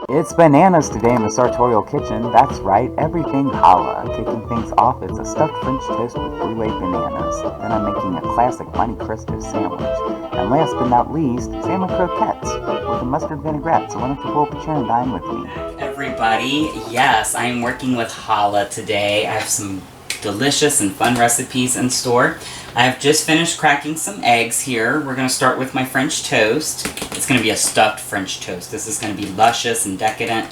It's bananas today in the sartorial kitchen. That's right, everything challah. Kicking things off, it's a stuffed French toast with bruleed bananas. Then I'm making a classic Monte Cristo sandwich. And last but not least, salmon croquettes with a mustard vinaigrette. So why don't you pull up a chair and dine with me? Everybody, yes, I am working with challah today. I have some delicious and fun recipes in store. I have just finished cracking some eggs here. We're going to start with my French toast. It's going to be a stuffed French toast. This is going to be luscious and decadent.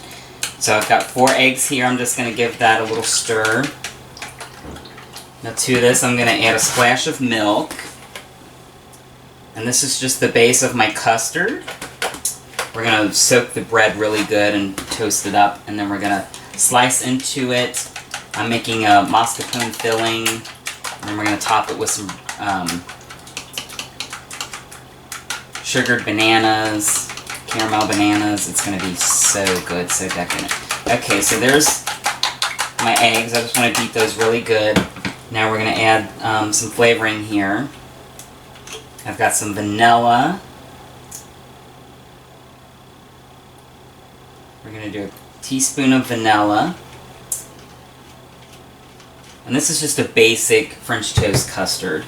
So I've got 4 eggs here. I'm just going to give that a little stir. Now to this I'm going to add a splash of milk. And this is just the base of my custard. We're going to soak the bread really good and toast it up. And then we're going to slice into it. I'm making a mascarpone filling. And then we're going to top it with some sugared bananas, caramel bananas. It's going to be so good, so decadent. Okay, so there's my eggs. I just want to beat those really good. Now we're going to add some flavoring here. I've got some vanilla. We're going to do a teaspoon of vanilla. And this is just a basic French toast custard.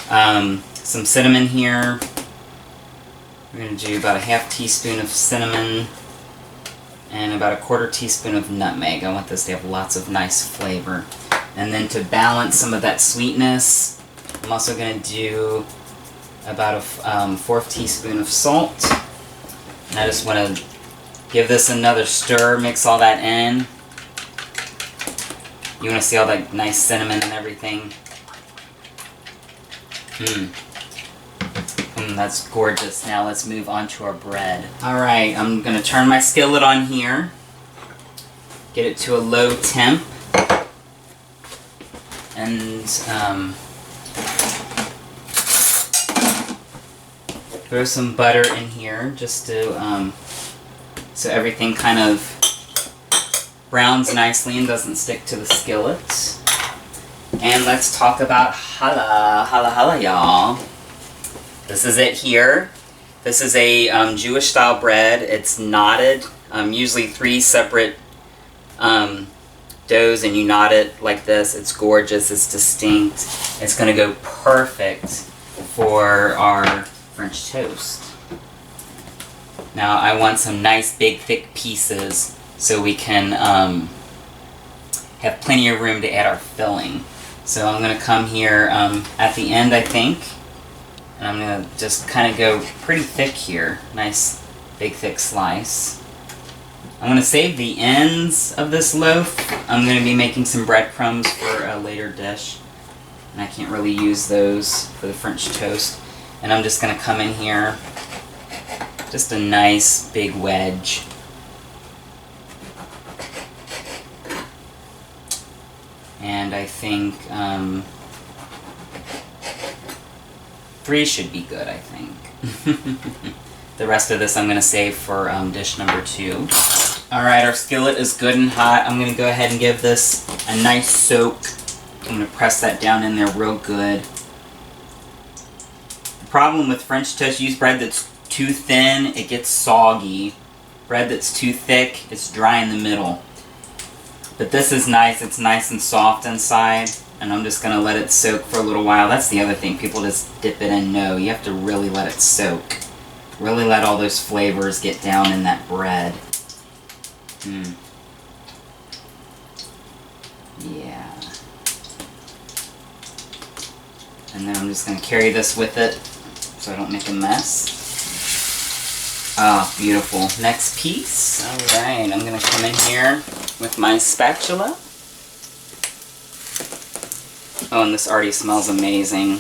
Some cinnamon here. We're going to do about a half teaspoon of cinnamon and about a quarter teaspoon of nutmeg. I want this to have lots of nice flavor. And then to balance some of that sweetness, I'm also going to do about a 1/4 teaspoon of salt. And I just want to give this another stir, mix all that in. You want to see all that nice cinnamon and everything. That's gorgeous. Now let's move on to our bread. Alright, I'm going to turn my skillet on here. Get it to a low temp. And throw some butter in here just to so everything kind of browns nicely and doesn't stick to the skillet. And let's talk about challah. Challah, y'all. This is it here. This is a Jewish style bread. It's knotted. Usually 3 separate doughs, and you knot it like this. It's gorgeous. It's distinct. It's going to go perfect for our French toast. Now I want some nice big thick pieces so we can have plenty of room to add our filling. So I'm going to come here at the end, I think, and I'm going to just kind of go pretty thick here. Nice big thick slice. I'm going to save the ends of this loaf. I'm going to be making some breadcrumbs for a later dish, and I can't really use those for the French toast. And I'm just going to come in here, just a nice big wedge. And I think 3 should be good, I think. The rest of this I'm going to save for dish number 2. Alright, our skillet is good and hot. I'm going to go ahead and give this a nice soak. I'm going to press that down in there real good. The problem with French toast, use bread that's too thin, it gets soggy. Bread that's too thick, it's dry in the middle. But this is nice, it's nice and soft inside, and I'm just going to let it soak for a little while. That's the other thing, people just dip it in. No, you have to really let it soak. Really let all those flavors get down in that bread. Yeah. And then I'm just going to carry this with it so I don't make a mess. Ah, beautiful. Next piece. Alright, I'm going to come in here with my spatula. Oh, and this already smells amazing.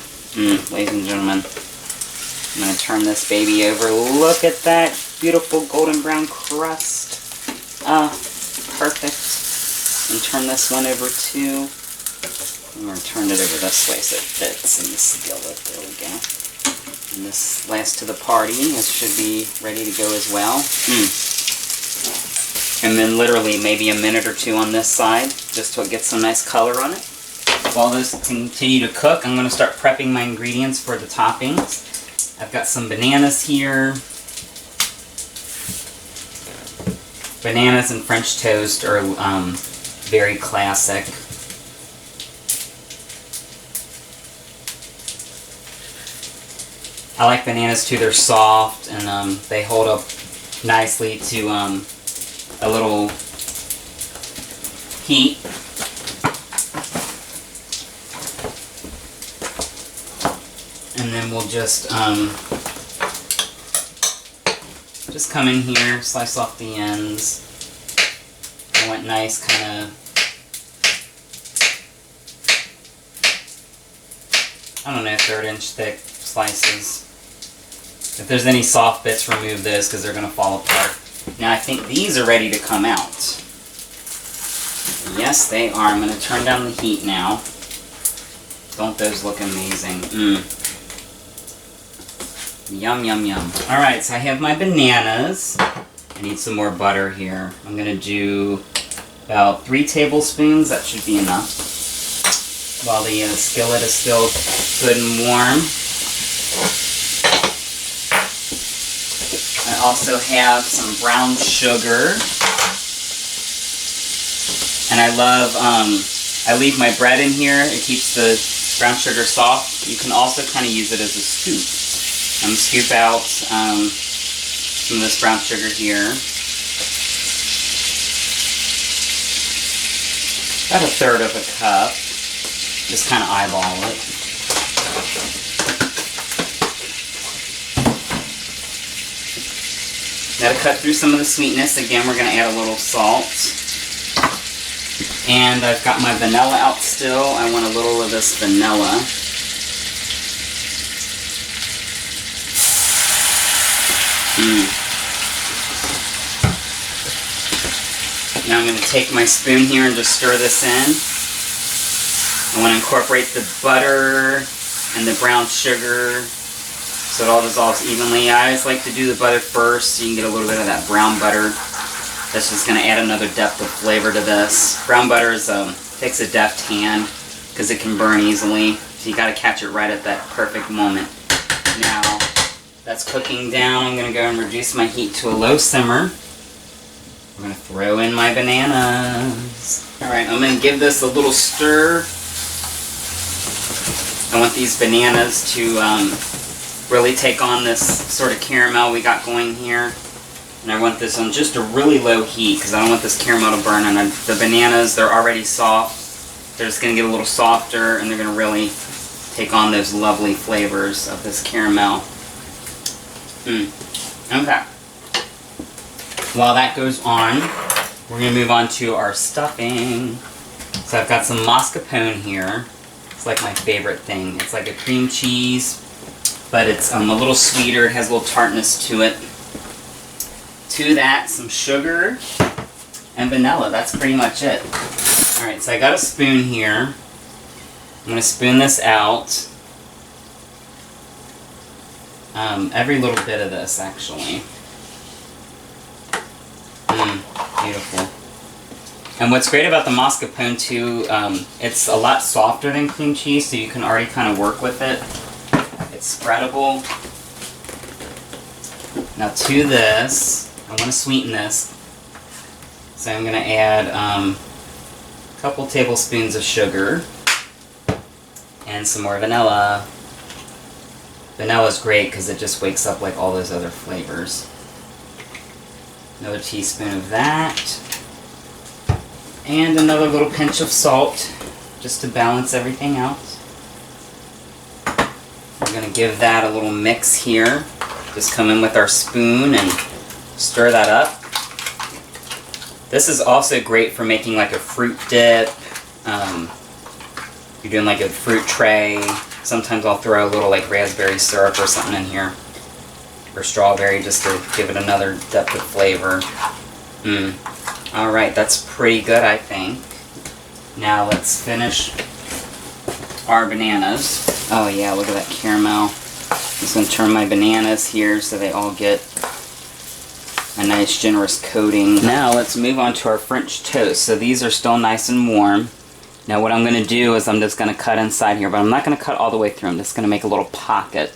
Ladies and gentlemen. I'm going to turn this baby over. Look at that beautiful golden brown crust. Ah, perfect. And turn this one over too. I'm going to turn it over this way so it fits in the skillet. There we go. And this last to the party. This should be ready to go as well. And then literally maybe a minute or two on this side, just to get some nice color on it. While those continue to cook, I'm going to start prepping my ingredients for the toppings. I've got some bananas here. Bananas and French toast are very classic. I like bananas too. They're soft and they hold up nicely to a little heat. And then we'll just come in here, slice off the ends. I want nice kind of, I don't know, 1/3 inch thick slices. If there's any soft bits, remove those because they're going to fall apart. Now I think these are ready to come out. Yes, they are. I'm going to turn down the heat now. Don't those look amazing? Yum, yum, yum. Alright, so I have my bananas. I need some more butter here. I'm going to do about 3 tablespoons. That should be enough. While the skillet is still good and warm. I also have some brown sugar. And I love, I leave my bread in here. It keeps the brown sugar soft. You can also kind of use it as a scoop. I'm going to scoop out some of this brown sugar here. About 1/3 of a cup. Just kind of eyeball it. Now to cut through some of the sweetness, again we're going to add a little salt. And I've got my vanilla out still. I want a little of this vanilla. Now I'm going to take my spoon here and just stir this in. I want to incorporate the butter and the brown sugar so it all dissolves evenly. I always like to do the butter first so you can get a little bit of that brown butter. That's just going to add another depth of flavor to this. Brown butter is, takes a deft hand because it can burn easily. So you got to catch it right at that perfect moment. Now that's cooking down. I'm going to go and reduce my heat to a low simmer. I'm going to throw in my bananas. Alright, I'm going to give this a little stir. I want these bananas to really take on this sort of caramel we got going here. And I want this on just a really low heat because I don't want this caramel to burn. And the bananas, they're already soft. They're just going to get a little softer and they're going to really take on those lovely flavors of this caramel. Okay. While that goes on, we're going to move on to our stuffing. So I've got some mascarpone here. It's like my favorite thing. It's like a cream cheese, but it's a little sweeter. It has a little tartness to it. To that, some sugar and vanilla. That's pretty much it. Alright, so I got a spoon here. I'm going to spoon this out. Every little bit of this, actually. Beautiful. And what's great about the mascarpone too, it's a lot softer than cream cheese, so you can already kind of work with it. It's spreadable. Now to this, I want to sweeten this, so I'm going to add a couple tablespoons of sugar and some more vanilla. Vanilla is great because it just wakes up like all those other flavors. Another teaspoon of that. And another little pinch of salt just to balance everything out. We're going to give that a little mix here. Just come in with our spoon and stir that up. This is also great for making like a fruit dip. You're doing like a fruit tray. Sometimes I'll throw a little like raspberry syrup or something in here. Or strawberry just to give it another depth of flavor. Alright, that's pretty good I think. Now let's finish our bananas. Oh yeah, look at that caramel. I'm just going to turn my bananas here so they all get a nice generous coating. Now let's move on to our French toast. So these are still nice and warm. Now what I'm going to do is I'm just going to cut inside here, but I'm not going to cut all the way through. I'm just going to make a little pocket.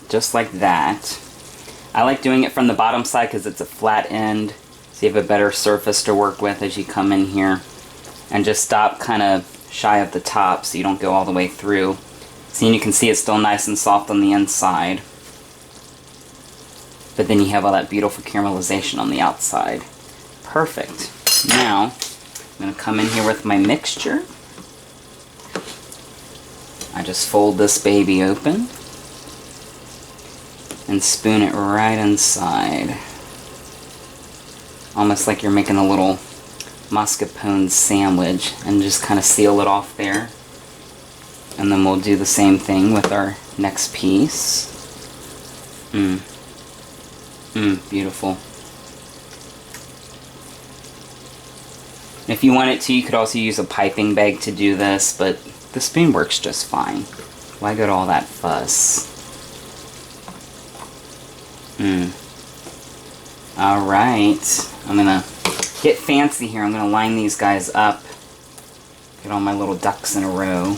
Just like that. I like doing it from the bottom side because it's a flat end, so you have a better surface to work with as you come in here. And just stop kind of shy of the top so you don't go all the way through. See, and you can see it's still nice and soft on the inside. But then you have all that beautiful caramelization on the outside. Perfect. Now, I'm going to come in here with my mixture. I just fold this baby open and spoon it right inside. Almost like you're making a little mascapone sandwich, and just kind of seal it off there. And then we'll do the same thing with our next piece. Beautiful. If you wanted to, you could also use a piping bag to do this, but the spoon works just fine. Why go to all that fuss? Alright, I'm gonna get fancy here. I'm gonna line these guys up. Get all my little ducks in a row.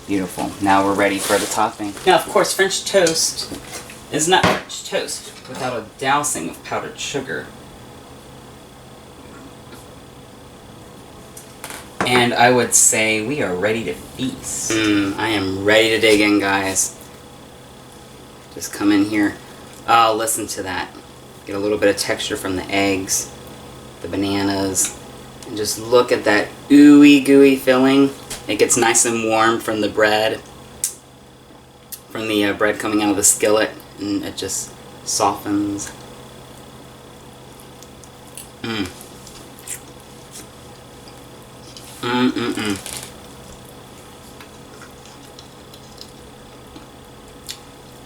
Beautiful. Now we're ready for the topping. Now, of course, French toast is not French toast without a dousing of powdered sugar. And I would say we are ready to feast. I am ready to dig in, guys. Just come in here. Oh, listen to that. Get a little bit of texture from the eggs, the bananas, and just look at that ooey gooey filling. It gets nice and warm from the bread, bread coming out of the skillet, and it just softens.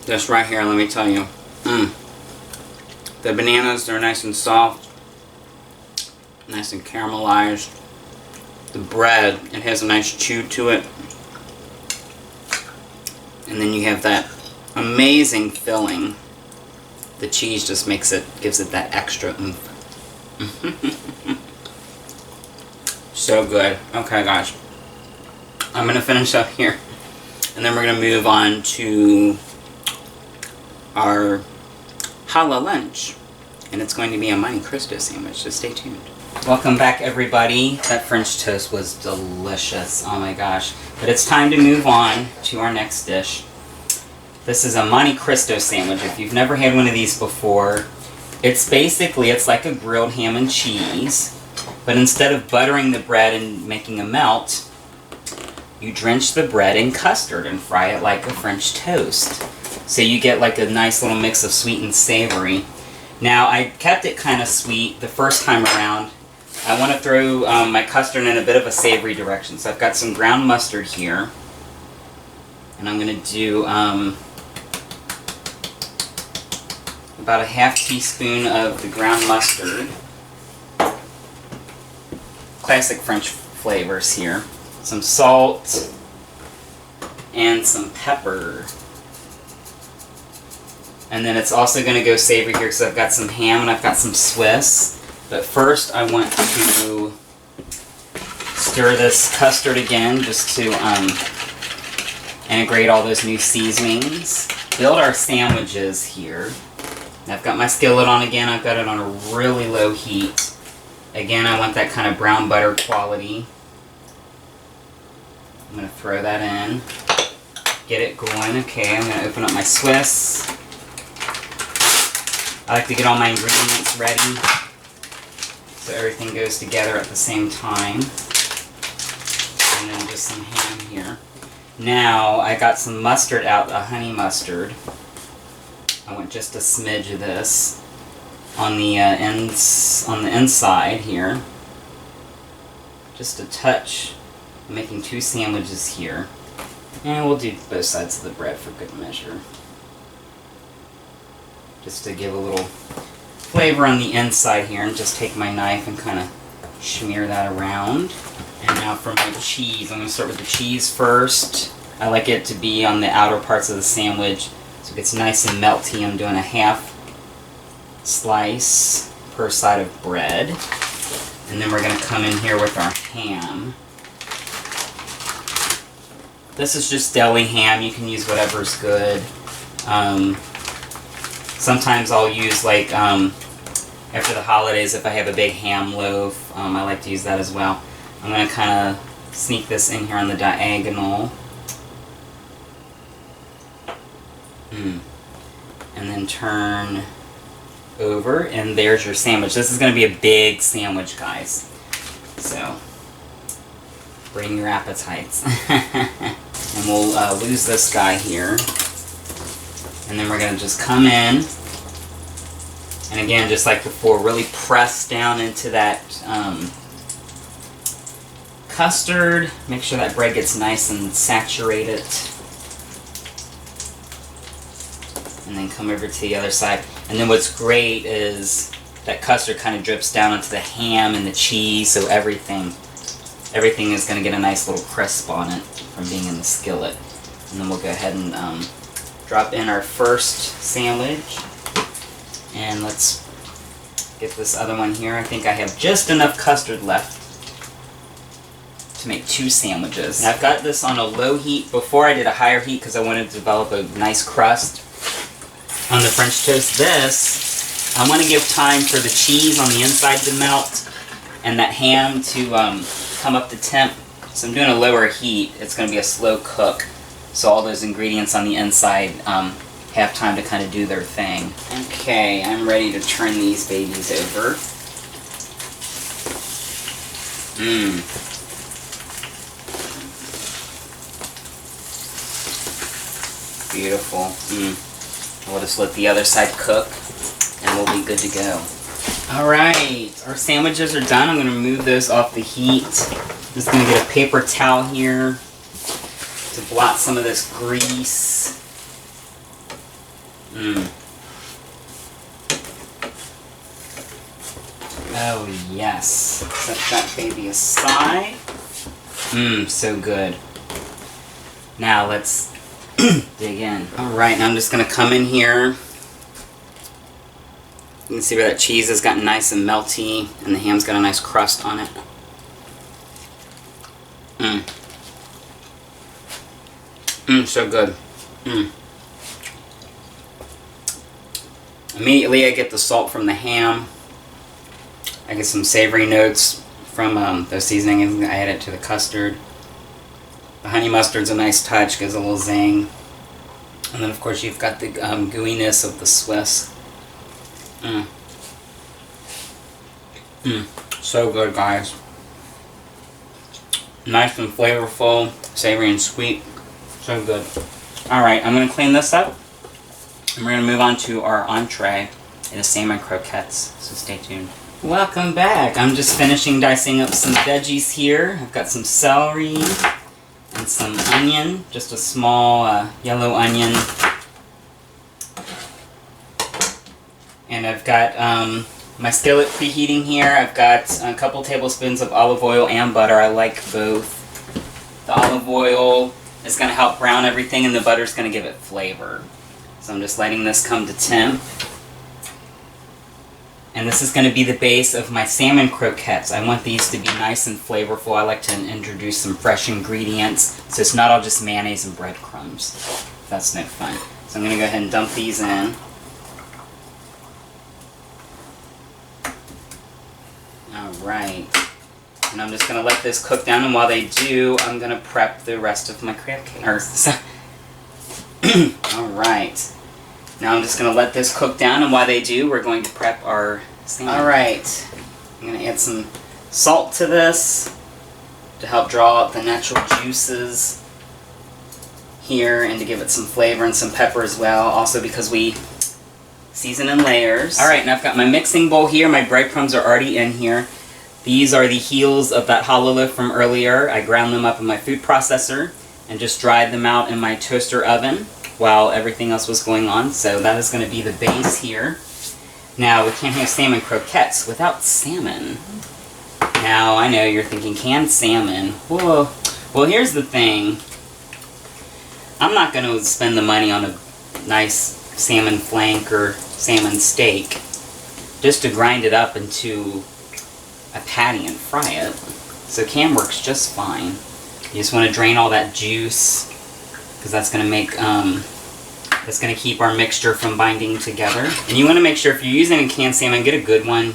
Just right here, let me tell you. The bananas, they're nice and soft, nice and caramelized. The bread, it has a nice chew to it. And then you have that amazing filling. The cheese just gives it that extra oomph. So good. Okay, guys. I'm going to finish up here. And then we're going to move on to our challah lunch. And it's going to be a Monte Cristo sandwich, so stay tuned. Welcome back, everybody. That French toast was delicious. Oh my gosh. But it's time to move on to our next dish. This is a Monte Cristo sandwich. If you've never had one of these before, it's like a grilled ham and cheese. But instead of buttering the bread and making a melt, you drench the bread in custard and fry it like a French toast. So you get like a nice little mix of sweet and savory. Now, I kept it kind of sweet the first time around. I want to throw my custard in a bit of a savory direction. So I've got some ground mustard here. And I'm going to do about a half teaspoon of the ground mustard. Classic French flavors here. Some salt and some pepper. And then it's also going to go savory here because I've got some ham and I've got some Swiss. But first I want to stir this custard again just to integrate all those new seasonings. Build our sandwiches here. I've got my skillet on again. I've got it on a really low heat. Again, I want that kind of brown butter quality. I'm going to throw that in. Get it going. Okay, I'm going to open up my Swiss. I like to get all my ingredients ready so everything goes together at the same time. And then just some ham here. Now, I got some mustard out, a honey mustard. I want just a smidge of this on the inside here. Just a touch. I'm making 2 sandwiches here. And we'll do both sides of the bread for good measure. Just to give a little flavor on the inside here, and just take my knife and kind of smear that around. And now for my cheese, I'm going to start with the cheese first. I like it to be on the outer parts of the sandwich so it gets nice and melty. I'm doing a half slice per side of bread. And then we're going to come in here with our ham. This is just deli ham. You can use whatever's good. Sometimes I'll use, like, after the holidays, if I have a big ham loaf, I like to use that as well. I'm going to kind of sneak this in here on the diagonal. And then turn over, and there's your sandwich. This is going to be a big sandwich, guys. So, bring your appetites. And we'll lose this guy here. And then we're going to just come in. And again, just like before, really press down into that custard. Make sure that bread gets nice and saturated. And then come over to the other side. And then what's great is that custard kind of drips down onto the ham and the cheese, so everything is going to get a nice little crisp on it from being in the skillet. And then we'll go ahead and drop in our first sandwich. And let's get this other one here. I think I have just enough custard left to make 2 sandwiches. Now I've got this on a low heat. Before I did a higher heat because I wanted to develop a nice crust on the French toast. This, I want to give time for the cheese on the inside to melt and that ham to come up to temp. So I'm doing a lower heat. It's going to be a slow cook. So all those ingredients on the inside have time to kind of do their thing. Okay, I'm ready to turn these babies over. Beautiful. We'll just let the other side cook and we'll be good to go. Alright, our sandwiches are done. I'm going to remove those off the heat. I'm just going to get a paper towel here to blot some of this grease. Oh yes. Set that baby aside. So good. Now let's dig in. Alright, now I'm just going to come in here. You can see where that cheese has gotten nice and melty and the ham's got a nice crust on it. So good. Immediately I get the salt from the ham. I get some savory notes from those seasonings. I add it to the custard. The honey mustard's a nice touch, gives a little zing. And then of course you've got the gooiness of the Swiss. So good, guys. Nice and flavorful, savory and sweet. So good. Alright, I'm going to clean this up. And we're going to move on to our entree. It is salmon croquettes, so stay tuned. Welcome back. I'm just finishing dicing up some veggies here. I've got some celery and some onion, just a small yellow onion. And I've got my skillet preheating here. I've got a couple tablespoons of olive oil and butter. I like both. The olive oil is going to help brown everything and the butter is going to give it flavor. So I'm just letting this come to temp. And this is going to be the base of my salmon croquettes. I want these to be nice and flavorful. I like to introduce some fresh ingredients so it's not all just mayonnaise and breadcrumbs. That's no fun. So I'm going to go ahead and dump these in. Alright. And I'm just going to let this cook down, and while they do, I'm going to prep the rest of my crab cake. Alright. Now I'm just going to let this cook down, and while they do, we're going to prep our salmon. Alright. I'm going to add some salt to this to help draw out the natural juices here and to give it some flavor, and some pepper as well, also because we season in layers. Alright, now I've got my mixing bowl here. My breadcrumbs are already in here. These are the heels of that challah loaf from earlier. I ground them up in my food processor and just dried them out in my toaster oven while everything else was going on. So that is going to be the base here. Now, we can't have salmon croquettes without salmon. Now, I know you're thinking, canned salmon. Whoa. Well, here's the thing. I'm not going to spend the money on a nice salmon flank or salmon steak just to grind it up into a patty and fry it. So canned works just fine. You just want to drain all that juice because that's going to make, that's going to keep our mixture from binding together. And you want to make sure if you're using a canned salmon, get a good one.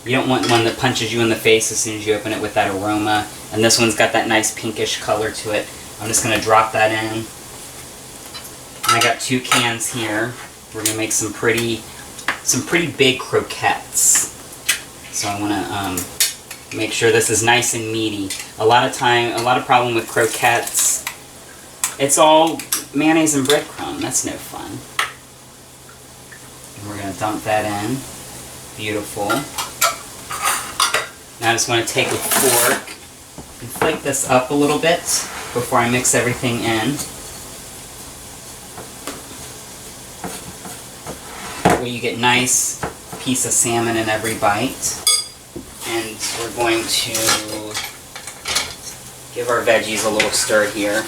You don't want one that punches you in the face as soon as you open it with that aroma. And this one's got that nice pinkish color to it. I'm just going to drop that in. And I got 2 cans here. We're going to make some pretty big croquettes. So I want to make sure this is nice and meaty. A lot of problem with croquettes. It's all mayonnaise and breadcrumb. That's no fun. And we're going to dump that in. Beautiful. Now I just want to take a fork and flake this up a little bit before I mix everything in. That way you get nice piece of salmon in every bite. And we're going to give our veggies a little stir here.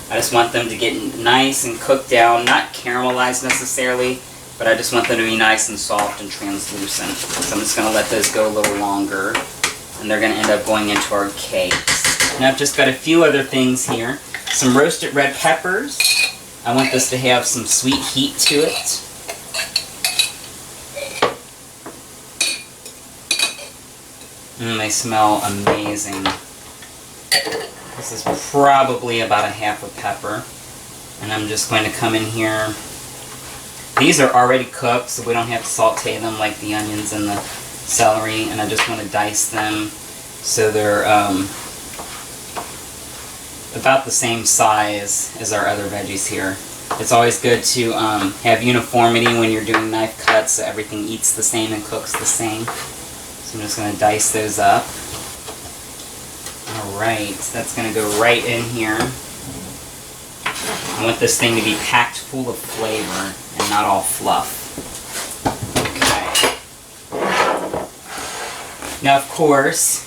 I just want them to get nice and cooked down, not caramelized necessarily, but I just want them to be nice and soft and translucent. So I'm just going to let those go a little longer, and they're going to end up going into our cakes. Now I've just got a few other things here. Some roasted red peppers. I want this to have some sweet heat to it. They smell amazing. This is probably about a half a pepper. And I'm just going to come in here. These are already cooked, so we don't have to saute them like the onions and the celery. And I just want to dice them so they're about the same size as our other veggies here. It's always good to have uniformity when you're doing knife cuts so everything eats the same and cooks the same. So I'm just going to dice those up. Alright, so that's going to go right in here. I want this thing to be packed full of flavor and not all fluff. Okay. Now, of course,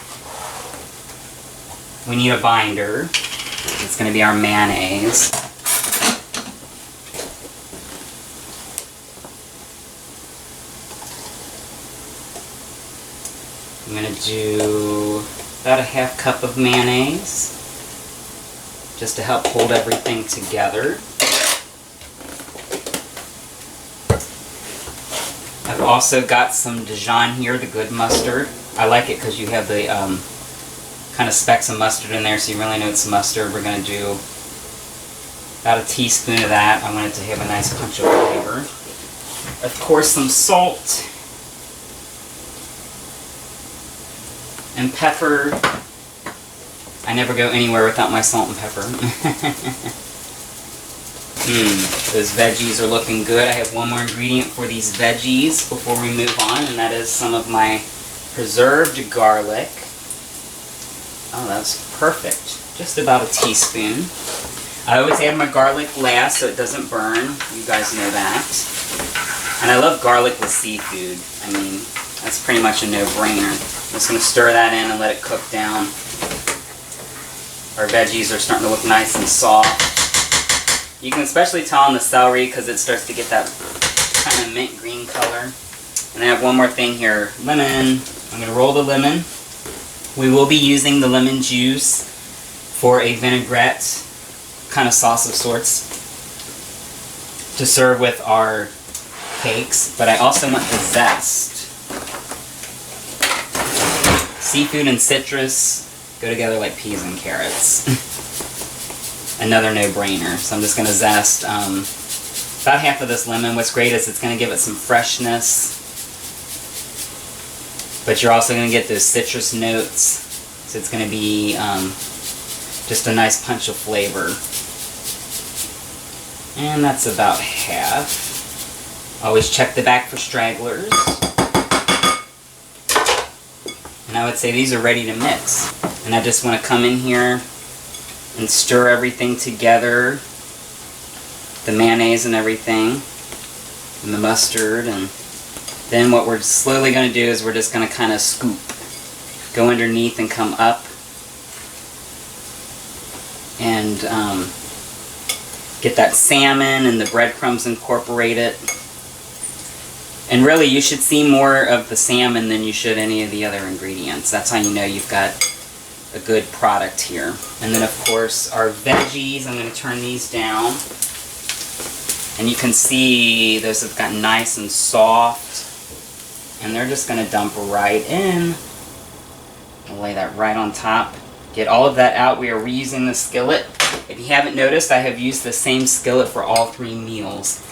we need a binder. It's going to be our mayonnaise. I'm going to do about a half cup of mayonnaise just to help hold everything together. I've also got some Dijon here, the good mustard. I like it because you have the kind of specks of mustard in there, so you really know it's mustard. We're going to do about a teaspoon of that. I want it to have a nice punch of flavor. Of course, some salt. And pepper. I never go anywhere without my salt and pepper. Those veggies are looking good. I have one more ingredient for these veggies before we move on, and that is some of my preserved garlic. Oh, that's perfect. Just about a teaspoon. I always add my garlic last so it doesn't burn. You guys know that. And I love garlic with seafood. I mean, that's pretty much a no-brainer. I'm just going to stir that in and let it cook down. Our veggies are starting to look nice and soft. You can especially tell on the celery because it starts to get that kind of mint green color. And I have one more thing here. Lemon. I'm going to roll the lemon. We will be using the lemon juice for a vinaigrette kind of sauce of sorts to serve with our cakes. But I also want the zest. Seafood and citrus go together like peas and carrots. Another no-brainer. So I'm just going to zest about half of this lemon. What's great is it's going to give it some freshness. But you're also going to get those citrus notes. So it's going to be just a nice punch of flavor. And that's about half. Always check the back for stragglers. And I would say these are ready to mix. And I just want to come in here and stir everything together. The mayonnaise and everything. And the mustard. And then what we're slowly going to do is we're just going to kind of scoop. go underneath and come up. And get that salmon and the breadcrumbs incorporated. And really, you should see more of the salmon than you should any of the other ingredients. That's how you know you've got a good product here. And then, of course, our veggies. I'm going to turn these down. And you can see those have gotten nice and soft. And they're just going to dump right in. I'll lay that right on top. Get all of that out. We are reusing the skillet. If you haven't noticed, I have used the same skillet for all 3 meals.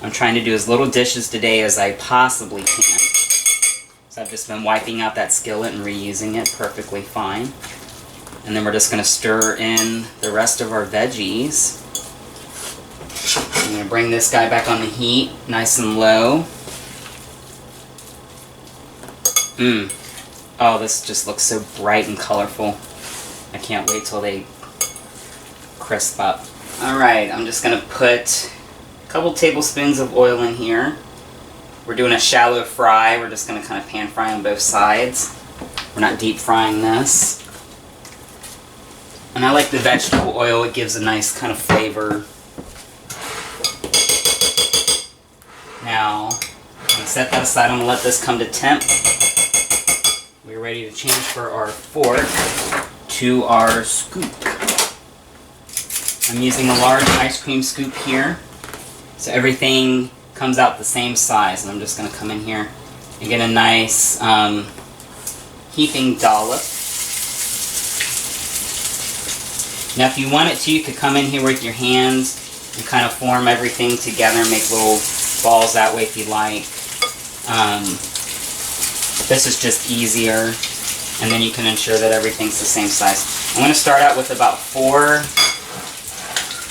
I'm trying to do as little dishes today as I possibly can. So I've just been wiping out that skillet and reusing it perfectly fine. And then we're just going to stir in the rest of our veggies. I'm going to bring this guy back on the heat, nice and low. Oh, this just looks so bright and colorful. I can't wait till they crisp up. Alright, I'm just going to put a couple tablespoons of oil in here. We're doing a shallow fry. We're just going to kind of pan fry on both sides. We're not deep frying this. And I like the vegetable oil. It gives a nice kind of flavor. Now, I'm going to set that aside. I'm going to let this come to temp. We're ready to change for our fork to our scoop. I'm using a large ice cream scoop here, so everything comes out the same size. And I'm just going to come in here and get a nice heaping dollop. Now if you wanted to, you could come in here with your hands and kind of form everything together and make little balls that way if you like. This is just easier, and then you can ensure that everything's the same size. I'm going to start out with about 4.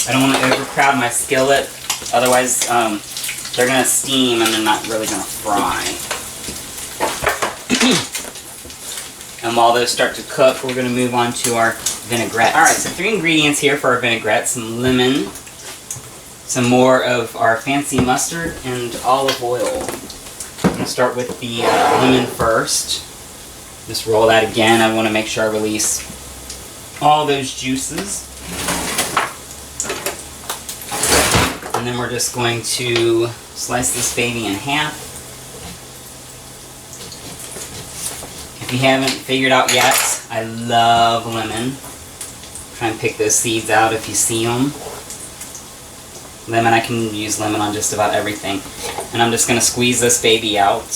I don't want to overcrowd my skillet, otherwise they're going to steam and they're not really going to fry. And while those start to cook, we're going to move on to our vinaigrette. Alright, so 3 ingredients here for our vinaigrette. Some lemon, some more of our fancy mustard, and olive oil. I'm going to start with the lemon first. Just roll that again. I want to make sure I release all those juices. And then we're just going to slice this baby in half. If you haven't figured out yet, I love lemon. Try and pick those seeds out if you see them. Lemon, I can use lemon on just about everything. And I'm just going to squeeze this baby out.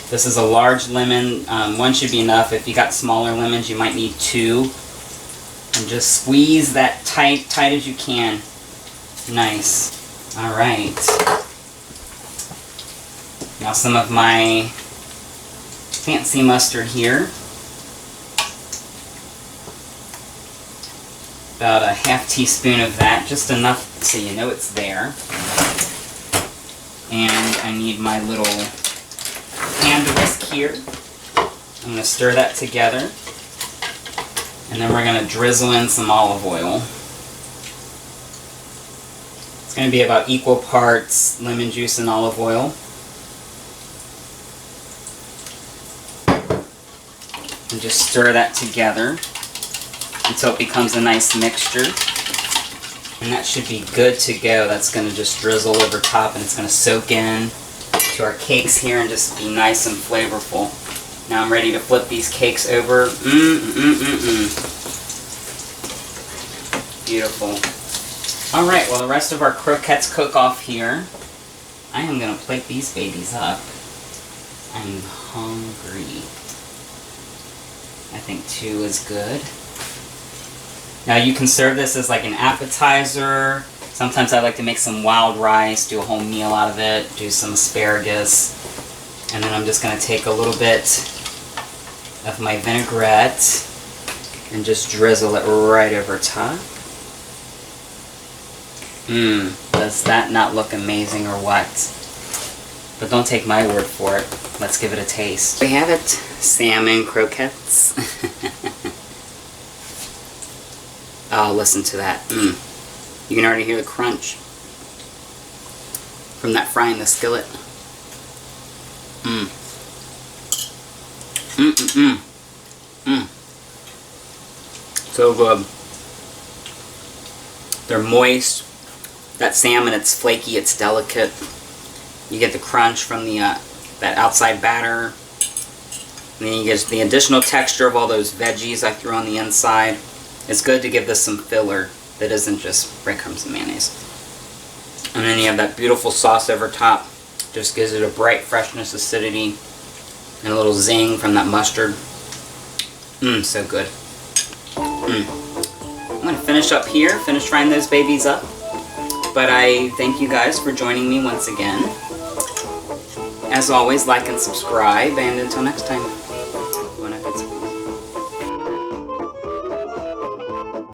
This is a large lemon. 1 should be enough. If you got smaller lemons, you might need 2. And just squeeze that tight as you can. Nice. Alright. Now some of my fancy mustard here. About a ½ teaspoon of that, just enough so you know it's there. And I need my little hand whisk here. I'm going to stir that together. And then we're going to drizzle in some olive oil. It's going to be about equal parts lemon juice and olive oil. And just stir that together until it becomes a nice mixture. And that should be good to go. That's going to just drizzle over top and it's going to soak in to our cakes here and just be nice and flavorful. Now I'm ready to flip these cakes over. Beautiful. Alright, well the rest of our croquettes cook off here. I am going to plate these babies up. I'm hungry. I think 2 is good. Now you can serve this as like an appetizer. Sometimes I like to make some wild rice, do a whole meal out of it, do some asparagus. And then I'm just going to take a little bit of my vinaigrette and just drizzle it right over top. Does that not look amazing or what? But don't take my word for it. Let's give it a taste. We have it. Salmon croquettes. Oh, listen to that. You can already hear the crunch from that fry in the skillet. So good. They're moist. That salmon, it's flaky, it's delicate. You get the crunch from the that outside batter. And then you get the additional texture of all those veggies I threw on the inside. It's good to give this some filler that isn't just breadcrumbs and mayonnaise. And then you have that beautiful sauce over top. Just gives it a bright freshness, acidity, and a little zing from that mustard. So good. I'm going to finish up here, finish frying those babies up. But I thank you guys for joining me once again. As always, like and subscribe, and until next time.